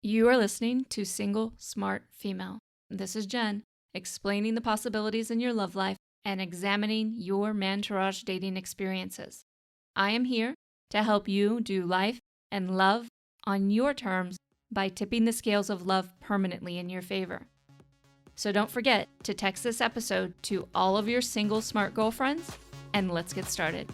You are listening to Single Smart Female. This is Jen, explaining the possibilities in your love life and examining your mantourage dating experiences. I am here to help you do life and love on your terms by tipping the scales of love permanently in your favor. So don't forget to text this episode to all of your single smart girlfriends, and let's get started.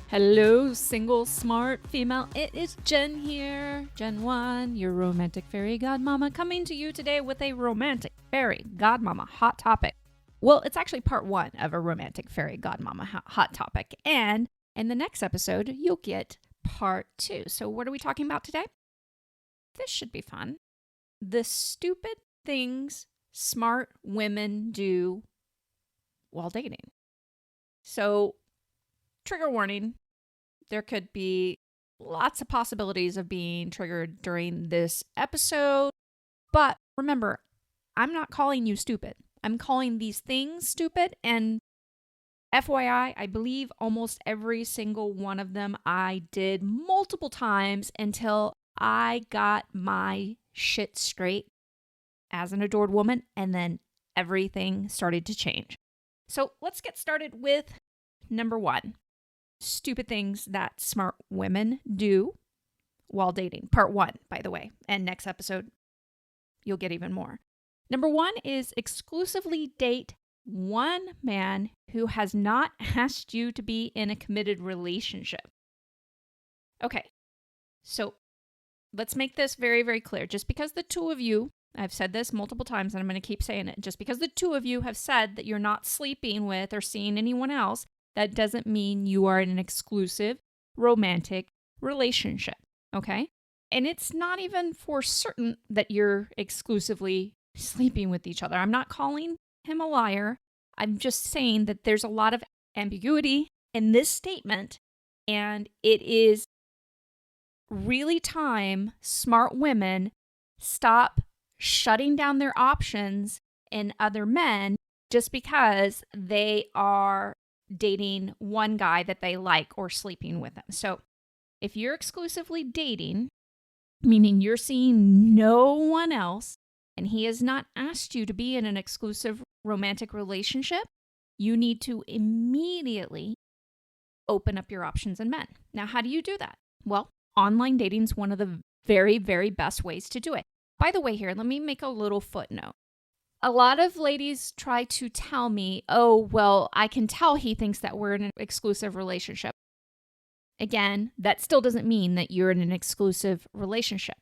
Hello, single smart female. It is Jen here, Jen 1, your romantic fairy godmama, coming to you today with a romantic fairy godmama hot topic. Well, it's actually part 1 of a romantic fairy godmama hot topic. And in the next episode, you'll get part 2. So what are we talking about today? This should be fun. The stupid things smart women do while dating. So, trigger warning. There could be lots of possibilities of being triggered during this episode. But remember, I'm not calling you stupid. I'm calling these things stupid. And FYI, I believe almost every single one of them I did multiple times until I got my shit straight as an adored woman. And then everything started to change. So let's get started with number 1. Stupid things that smart women do while dating. Part 1, by the way. And next episode, you'll get even more. Number 1 is exclusively date one man who has not asked you to be in a committed relationship. Okay, so let's make this very, very clear. Just because the two of you, I've said this multiple times and I'm going to keep saying it, just because the two of you have said that you're not sleeping with or seeing anyone else, that doesn't mean you are in an exclusive romantic relationship, okay? And it's not even for certain that you're exclusively sleeping with each other. I'm not calling him a liar. I'm just saying that there's a lot of ambiguity in this statement, and it is really time smart women stop shutting down their options in other men just because they are dating one guy that they like or sleeping with him. So if you're exclusively dating, meaning you're seeing no one else and he has not asked you to be in an exclusive romantic relationship, you need to immediately open up your options in men. Now, how do you do that? Well, online dating is one of the very, very best ways to do it. By the way, here, let me make a little footnote. A lot of ladies try to tell me, oh, well, I can tell he thinks that we're in an exclusive relationship. Again, that still doesn't mean that you're in an exclusive relationship.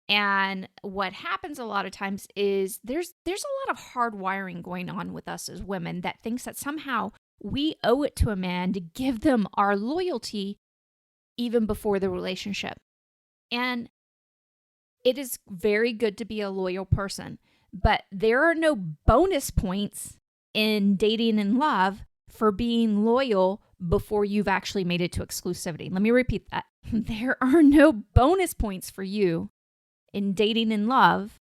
And what happens a lot of times is there's a lot of hard wiring going on with us as women that thinks that somehow we owe it to a man to give them our loyalty even before the relationship. And it is very good to be a loyal person. But there are no bonus points in dating and love for being loyal before you've actually made it to exclusivity. Let me repeat that. There are no bonus points for you in dating and love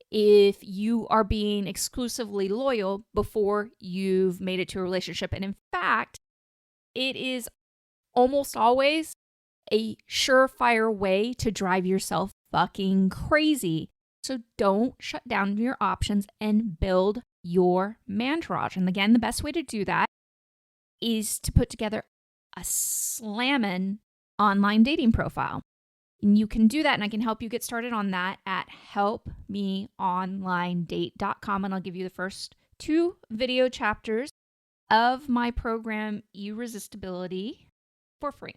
if you are being exclusively loyal before you've made it to a relationship. And in fact, it is almost always a surefire way to drive yourself fucking crazy. So don't shut down your options and build your mantourage. And again, the best way to do that is to put together a slammin' online dating profile. And you can do that, and I can help you get started on that at helpmeonlinedate.com. And I'll give you the first 2 video chapters of my program, Irresistibility, for free,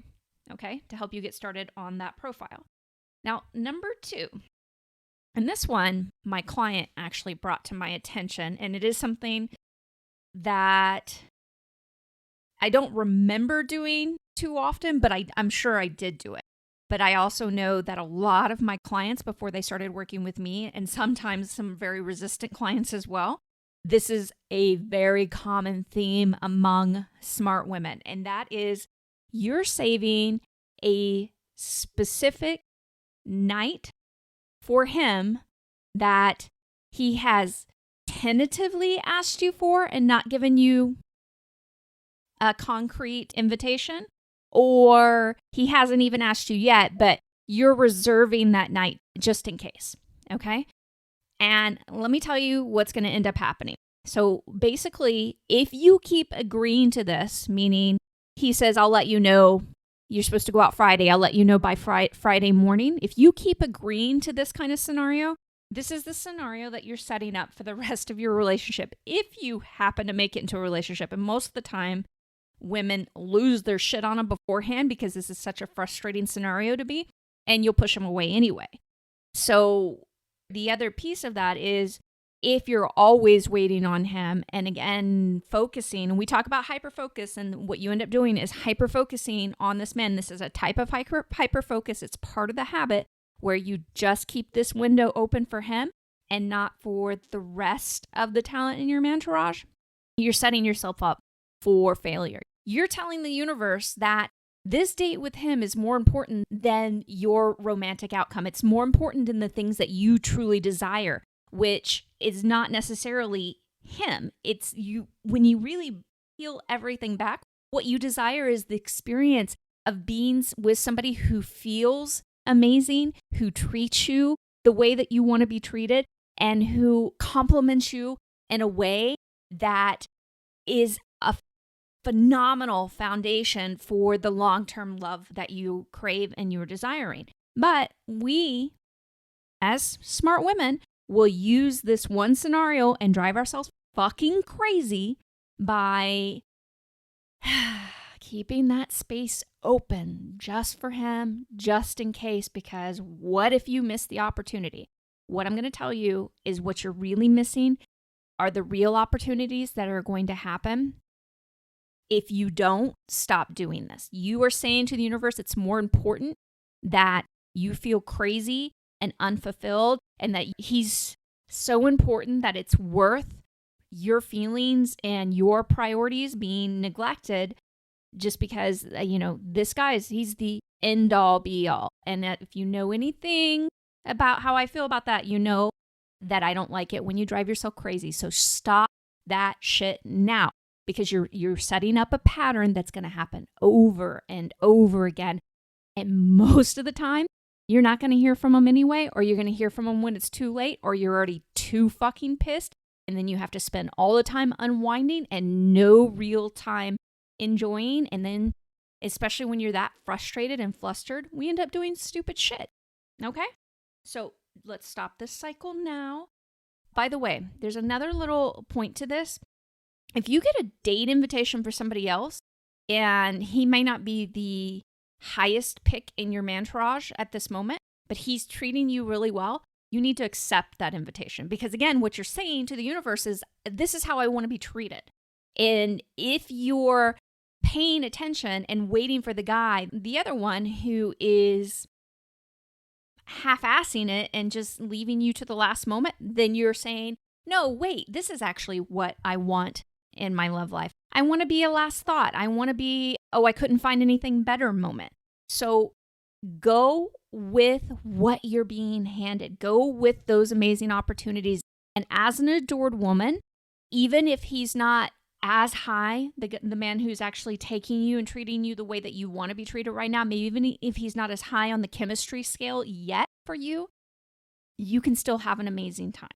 okay, to help you get started on that profile. Now, number 2. And this one, my client actually brought to my attention, and it is something that I don't remember doing too often, but I'm sure I did do it. But I also know that a lot of my clients, before they started working with me, and sometimes some very resistant clients as well, this is a very common theme among smart women, and that is you're saving a specific night for him that he has tentatively asked you for and not given you a concrete invitation, or he hasn't even asked you yet, but you're reserving that night just in case, okay? And let me tell you what's going to end up happening. So basically, if you keep agreeing to this, meaning he says, I'll let you know, you're supposed to go out Friday, I'll let you know by Friday morning. If you keep agreeing to this kind of scenario, this is the scenario that you're setting up for the rest of your relationship. If you happen to make it into a relationship, and most of the time, women lose their shit on them beforehand because this is such a frustrating scenario to be, and you'll push them away anyway. So the other piece of that is if you're always waiting on him and again focusing, and we talk about hyperfocus, and what you end up doing is hyperfocusing on this man. This is a type of hyperfocus. It's part of the habit where you just keep this window open for him and not for the rest of the talent in your entourage. You're setting yourself up for failure. You're telling the universe that this date with him is more important than your romantic outcome. It's more important than the things that you truly desire, which is not necessarily him. It's you. When you really peel everything back, what you desire is the experience of being with somebody who feels amazing, who treats you the way that you want to be treated, and who compliments you in a way that is a phenomenal foundation for the long-term love that you crave and you're desiring. But we, as smart women, will use this one scenario and drive ourselves fucking crazy by keeping that space open just for him, just in case, because what if you miss the opportunity? What I'm going to tell you is what you're really missing are the real opportunities that are going to happen if you don't stop doing this. You are saying to the universe it's more important that you feel crazy and unfulfilled, and that he's so important that it's worth your feelings and your priorities being neglected just because, this he's the end all be all. And that if you know anything about how I feel about that, you know that I don't like it when you drive yourself crazy. So stop that shit now, because you're setting up a pattern that's going to happen over and over again. And most of the time, you're not going to hear from them anyway, or you're going to hear from them when it's too late, or you're already too fucking pissed. And then you have to spend all the time unwinding and no real time enjoying. And then, especially when you're that frustrated and flustered, we end up doing stupid shit. Okay? So let's stop this cycle now. By the way, there's another little point to this. If you get a date invitation for somebody else, and he may not be the highest pick in your entourage at this moment, but he's treating you really well, you need to accept that invitation. Because again, what you're saying to the universe is, this is how I want to be treated. And if you're paying attention and waiting for the other one who is half-assing it and just leaving you to the last moment, then you're saying, no, wait, this is actually what I want in my love life. I want to be a last thought. I want to be, I couldn't find anything better moment. So go with what you're being handed. Go with those amazing opportunities. And as an adored woman, even if he's not as high, the man who's actually taking you and treating you the way that you want to be treated right now, maybe even if he's not as high on the chemistry scale yet for you, you can still have an amazing time.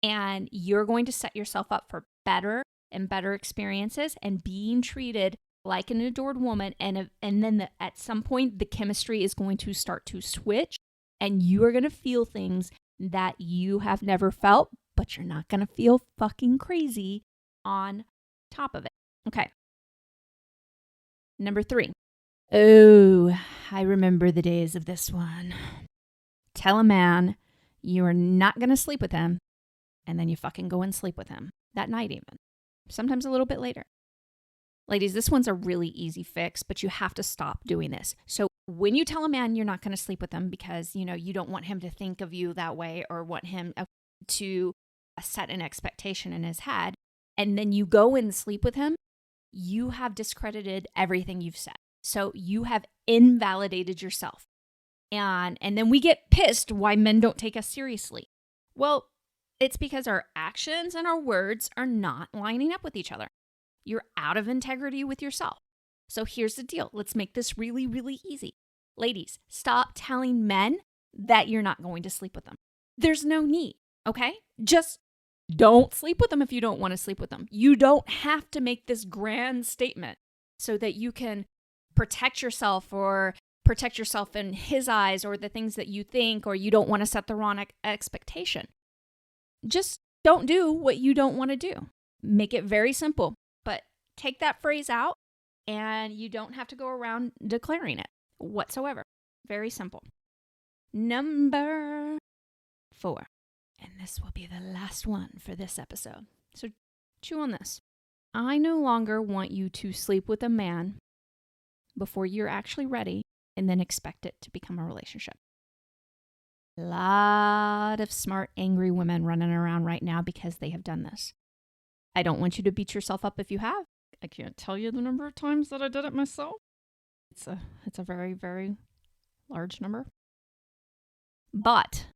And you're going to set yourself up for better and better experiences and being treated like an adored woman. And then at some point, the chemistry is going to start to switch, and you are going to feel things that you have never felt, but you're not going to feel fucking crazy on top of it. Okay. Number 3. Oh, I remember the days of this one. Tell a man you are not going to sleep with him, and then you fucking go and sleep with him that night even. Sometimes a little bit later. Ladies, this one's a really easy fix, but you have to stop doing this. So when you tell a man you're not going to sleep with him because, you don't want him to think of you that way or want him to set an expectation in his head, and then you go and sleep with him, you have discredited everything you've said. So you have invalidated yourself. And then we get pissed why men don't take us seriously. Well, it's because our actions and our words are not lining up with each other. You're out of integrity with yourself. So here's the deal. Let's make this really, really easy. Ladies, stop telling men that you're not going to sleep with them. There's no need, okay? Just don't sleep with them if you don't want to sleep with them. You don't have to make this grand statement so that you can protect yourself or protect yourself in his eyes or the things that you think, or you don't want to set the wrong expectation. Just don't do what you don't want to do. Make it very simple, but take that phrase out and you don't have to go around declaring it whatsoever. Very simple. Number 4, and this will be the last one for this episode. So chew on this. I no longer want you to sleep with a man before you're actually ready and then expect it to become a relationship. A lot of smart, angry women running around right now because they have done this. I don't want you to beat yourself up if you have. I can't tell you the number of times that I did it myself. It's a very, very large number. But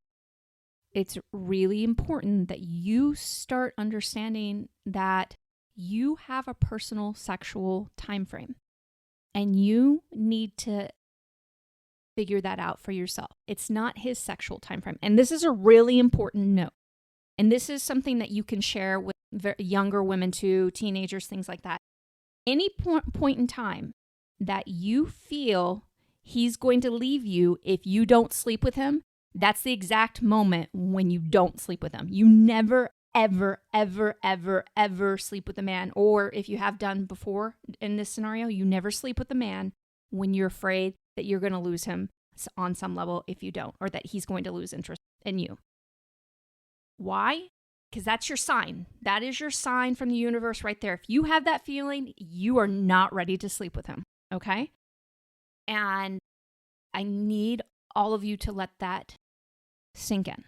it's really important that you start understanding that you have a personal sexual time frame and you need to figure that out for yourself. It's not his sexual time frame. And this is a really important note. And this is something that you can share with younger women too, teenagers, things like that. Any point in time that you feel he's going to leave you if you don't sleep with him, that's the exact moment when you don't sleep with him. You never, ever, ever, ever, ever sleep with a man. Or if you have done before in this scenario, you never sleep with a man when you're afraid that you're going to lose him on some level if you don't, or that he's going to lose interest in you. Why? Because that's your sign. That is your sign from the universe right there. If you have that feeling, you are not ready to sleep with him, okay? And I need all of you to let that sink in.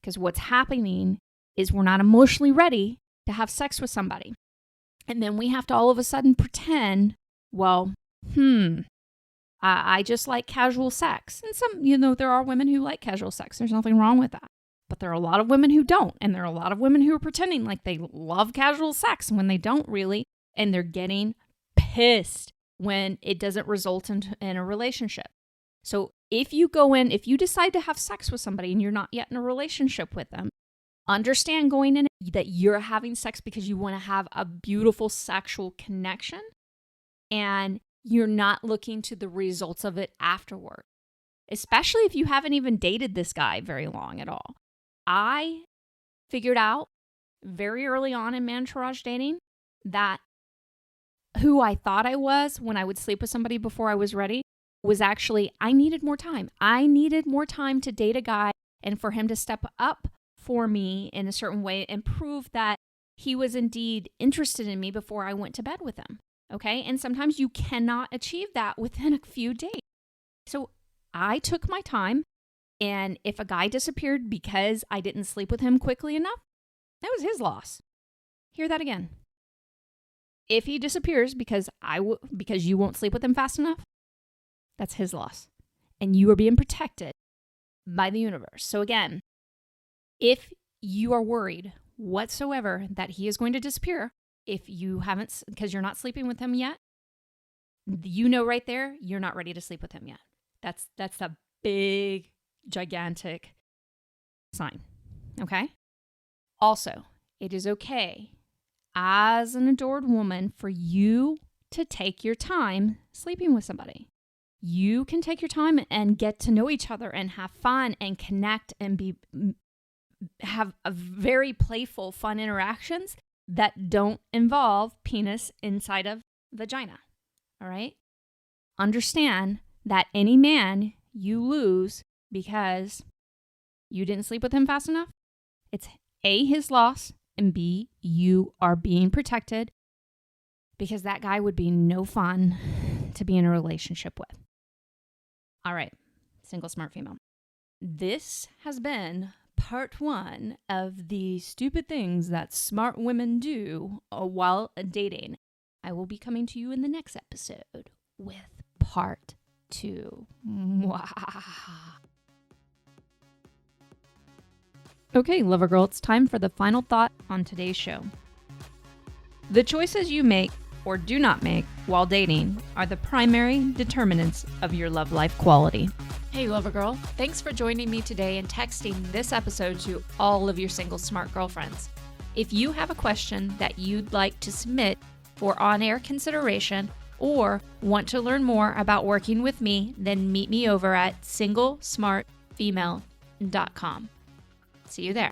Because what's happening is we're not emotionally ready to have sex with somebody. And then we have to all of a sudden pretend, well, I just like casual sex. And some, there are women who like casual sex. There's nothing wrong with that. But there are a lot of women who don't. And there are a lot of women who are pretending like they love casual sex when they don't really. And they're getting pissed when it doesn't result in a relationship. So if you decide to have sex with somebody and you're not yet in a relationship with them, understand going in that you're having sex because you want to have a beautiful sexual connection. And you're not looking to the results of it afterward. Especially if you haven't even dated this guy very long at all. I figured out very early on in Mantourage dating that who I thought I was when I would sleep with somebody before I was ready was actually, I needed more time. I needed more time to date a guy and for him to step up for me in a certain way and prove that he was indeed interested in me before I went to bed with him. Okay? And sometimes you cannot achieve that within a few days. So I took my time. And if a guy disappeared because I didn't sleep with him quickly enough, that was his loss. Hear that again. If he disappears because you won't sleep with him fast enough, that's his loss. And you are being protected by the universe. So again, if you are worried whatsoever that he is going to disappear, if you haven't, because you're not sleeping with him yet, right there, you're not ready to sleep with him yet. That's a big, gigantic sign. Okay? Also, it is okay as an adored woman for you to take your time sleeping with somebody. You can take your time and get to know each other and have fun and connect and have a very playful, fun interactions that don't involve penis inside of vagina. All right? Understand that any man you lose because you didn't sleep with him fast enough, it's A, his loss, and B, you are being protected because that guy would be no fun to be in a relationship with. All right, single smart female. This has been part 1 of the stupid things that smart women do while dating. I will be coming to you in the next episode with part 2. Okay, lover girl, it's time for the final thought on today's show. The choices you make or do not make while dating are the primary determinants of your love life quality. Hey, Lover Girl. Thanks for joining me today and texting this episode to all of your single smart girlfriends. If you have a question that you'd like to submit for on-air consideration or want to learn more about working with me, then meet me over at singlesmartfemale.com. See you there.